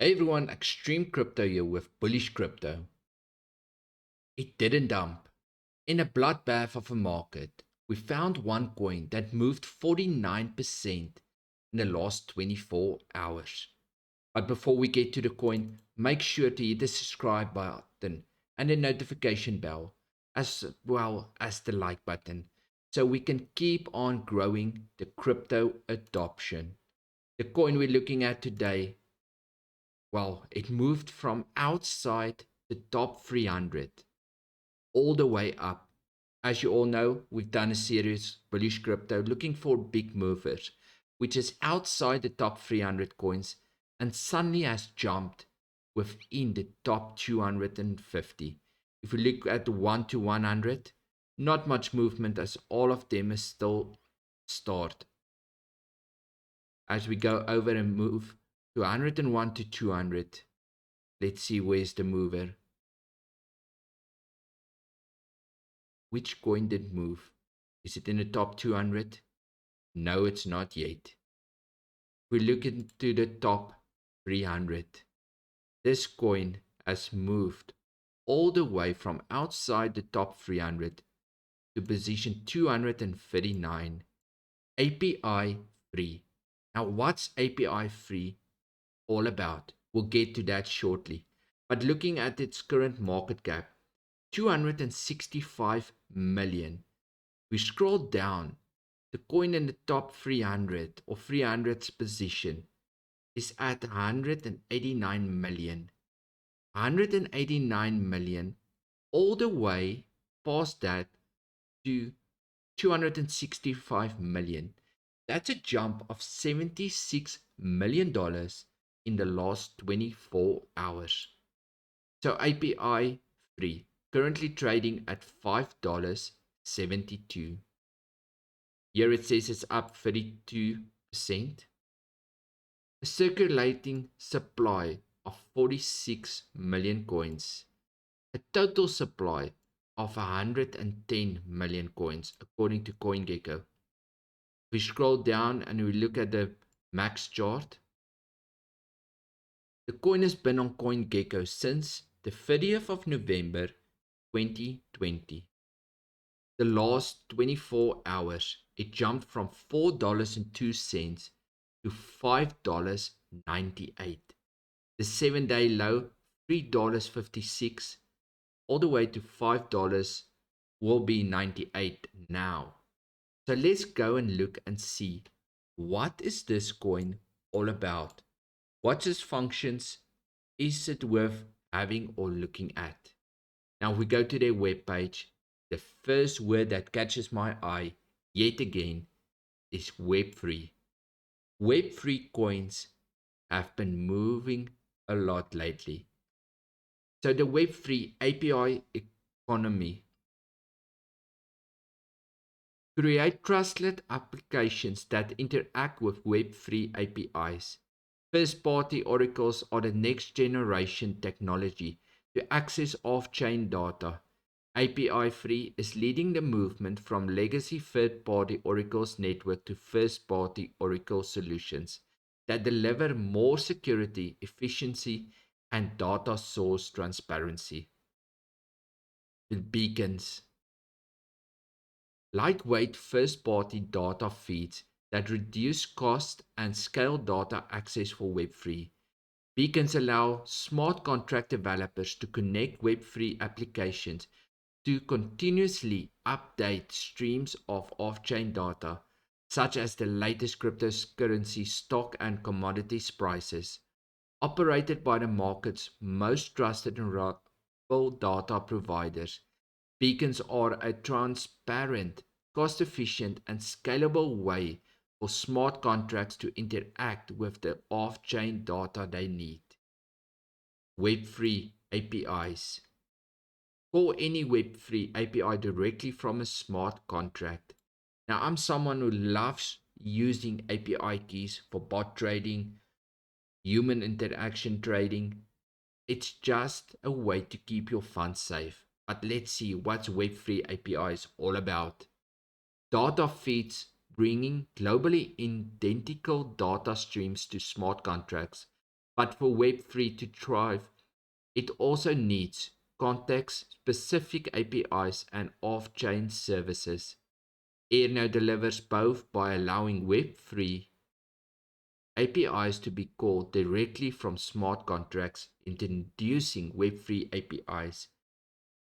Hey everyone, Extreme Crypto here with Bullish Crypto. It didn't dump. In a bloodbath of a market, we found one coin that moved 49% in the last 24 hours. But before we get to the coin, make sure to hit the subscribe button and the notification bell, as well as the like button, so we can keep on growing the crypto adoption. The coin we're looking at today, well, it moved from outside the top 300 all the way up. As you all know, we've done a series, Bullish Crypto, looking for big movers, which is outside the top 300 coins and suddenly has jumped within the top 250. If we look at the 1 to 100, not much movement as all of them is still start. As we go over and move to 101 to 200, let's see where's the mover. Which coin did move? Is it in the top 200? No, it's not yet. We look into the top 300. This coin has moved all the way from outside the top 300 to position 239. API free. Now, what's API free all about? We'll get to that shortly. But looking at its current market cap, 265 million. We scroll down, the coin in the top 300 or 300's position is at 189 million. 189 million, all the way past that to 265 million. That's a jump of $76 million in the last 24 hours. So API free, currently trading at $5.72. Here it says it's up 32%. A circulating supply of 46 million coins. A total supply of 110 million coins, according to CoinGecko. We scroll down and we look at the max chart. The coin has been on CoinGecko since the 30th of November 2020. The last 24 hours, it jumped from $4.02 to $5.98. The 7-day low, $3.56, all the way to $5 will be 98 now. So let's go and look and see, what is this coin all about? What's its functions? Is it worth having or looking at? Now, if we go to their webpage, the first word that catches my eye, yet again, is Web3. Web3 coins have been moving a lot lately. So the Web3 API economy create trusted applications that interact with Web3 APIs. First-party oracles are the next generation technology to access off-chain data. API free is leading the movement from legacy third-party oracles network to first-party oracle solutions that deliver more security, efficiency, and data source transparency. With beacons, lightweight first-party data feeds that reduce cost and scale data access for Web3. Beacons allow smart contract developers to connect Web3 applications to continuously update streams of off-chain data, such as the latest cryptocurrency stock and commodities prices, operated by the market's most trusted and reliable data providers. Beacons are a transparent, cost-efficient, and scalable way for smart contracts to interact with the off-chain data they need. Web3 APIs. Call any Web3 API directly from a smart contract. Now, I'm someone who loves using API keys for bot trading, human interaction trading. It's just a way to keep your funds safe. But let's see what Web3 API is all about. Data feeds, bringing globally identical data streams to smart contracts But for Web3 to thrive, it also needs context-specific APIs and off-chain services. 𝙏𝙗𝙧 delivers both by allowing Web3 APIs to be called directly from smart contracts, introducing Web3 APIs.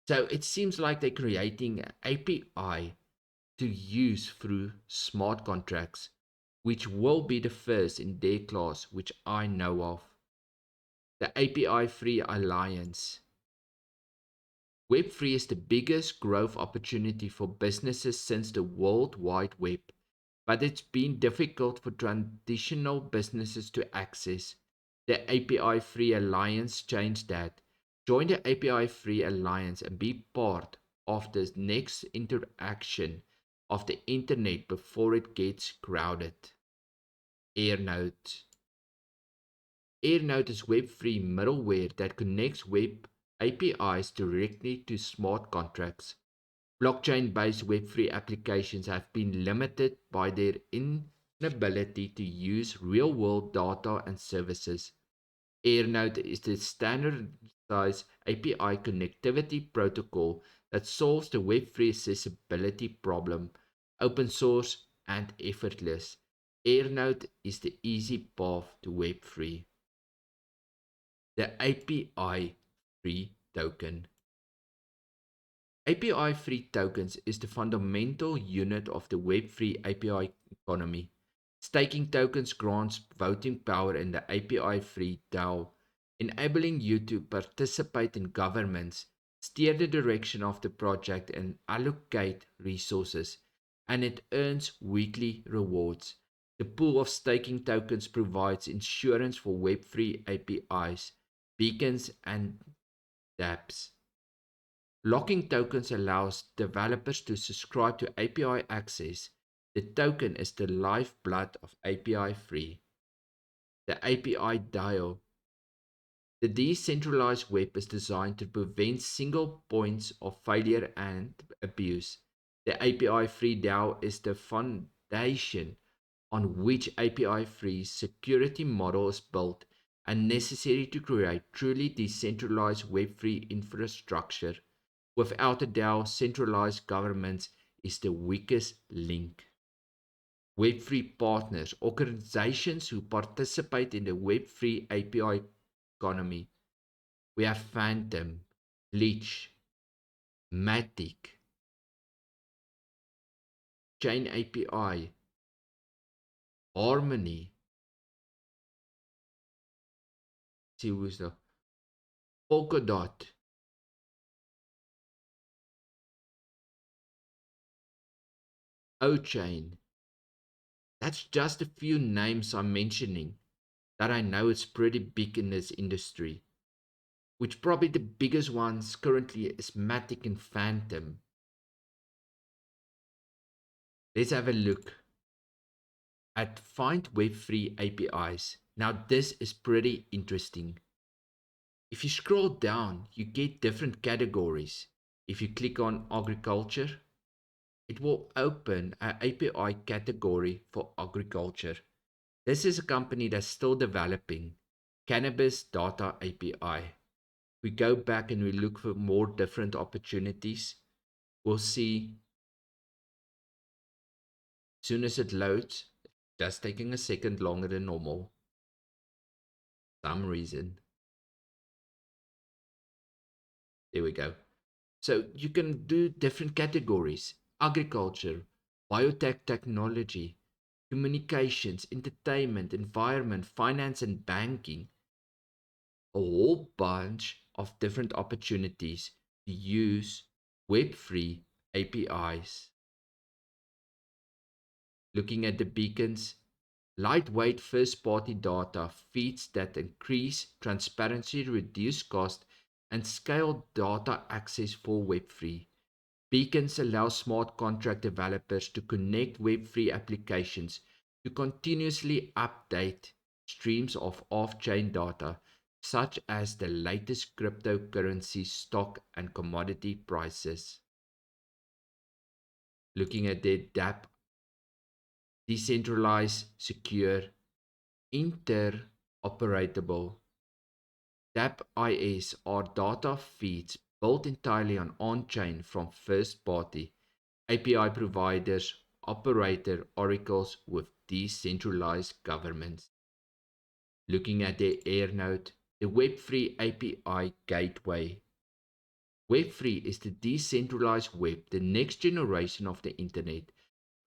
So it seems like they're creating an API to use through smart contracts, which will be the first in their class which I know of. The API Free Alliance. Web3 is the biggest growth opportunity for businesses since the World Wide Web, but it's been difficult for traditional businesses to access. The API Free Alliance changed that. Join the API Free Alliance and be part of the next interaction of the internet before it gets crowded. 𝙏𝙗𝙧. 𝙏𝙗𝙧 is Web3 middleware that connects web APIs directly to smart contracts. Blockchain-based Web3 applications have been limited by their inability to use real-world data and services. 𝙏𝙗𝙧 is the standardized API connectivity protocol that solves the Web3 accessibility problem, open source and effortless. 𝙏𝙗𝙧 is the easy path to Web3. The API Free Token. API Free Tokens is the fundamental unit of the Web3 API economy. Staking tokens grants voting power in the API Free DAO, enabling you to participate in governments, steer the direction of the project and allocate resources, and it earns weekly rewards. The pool of staking tokens provides insurance for Web3 APIs, beacons, and dApps. Locking tokens allows developers to subscribe to API access. The token is the lifeblood of API Free. The API DAO. The decentralized web is designed to prevent single points of failure and abuse. The API Free DAO is the foundation on which API Free's security model is built and necessary to create truly decentralized Web3 infrastructure. Without a DAO, centralized governments is the weakest link. Web3 partners, organizations who participate in the Web3 API economy. We have Phantom, Bullish, Matic, Chain API, Harmony. See who's the Polkadot, 𝙏𝙗𝙧. That's just a few names I'm mentioning that I know it's pretty big in this industry. Which probably the biggest ones currently is Matic and Phantom. Let's have a look at Find Web3 APIs. Now this is pretty interesting. If you scroll down, you get different categories. If you click on agriculture, it will open an API category for agriculture. This is a company that's still developing Cannabis Data API. If we go back and we look for more different opportunities, we'll see as soon as it loads, it's just taking a second longer than normal. Some reason. There we go. So you can do different categories: agriculture, biotech technology, communications, entertainment, environment, finance, and banking. A whole bunch of different opportunities to use Web3 APIs. Looking at the beacons, lightweight first-party data feeds that increase transparency, reduce cost, and scale data access for Web3. Beacons allow smart contract developers to connect Web3 applications to continuously update streams of off-chain data, such as the latest cryptocurrency stock and commodity prices. Looking at their dApp, decentralized, secure, interoperable, 𝙏𝙏𝙖𝙣 are data feeds built entirely on-chain from first-party API providers, operator oracles with decentralized governments. Looking at their air node, the Web3 API gateway. Web3 is the decentralized web, the next generation of the internet,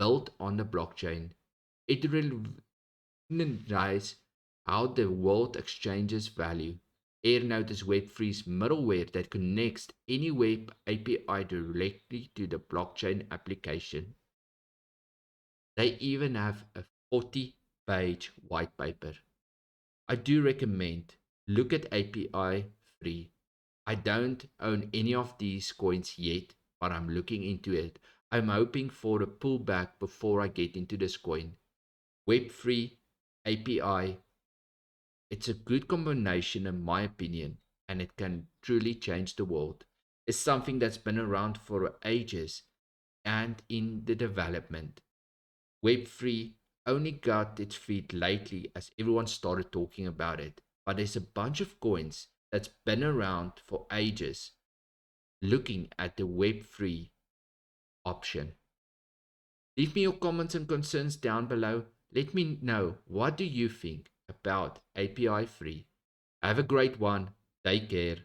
built on the blockchain. It revolutionizes how the world exchanges value. AirNode is Web3's middleware that connects any web API directly to the blockchain application. They even have a 40-page white paper. I do recommend look at API free. I don't own any of these coins yet, but I'm looking into it. I'm hoping for a pullback before I get into this coin. Web3 API, it's a good combination in my opinion, and it can truly change the world. It's something that's been around for ages and in the development. Web3 only got its feet lately as everyone started talking about it, but there's a bunch of coins that's been around for ages looking at the Web3 option. Leave me your comments and concerns down below. Let me know, what do you think about API free? Have a great one. Take care.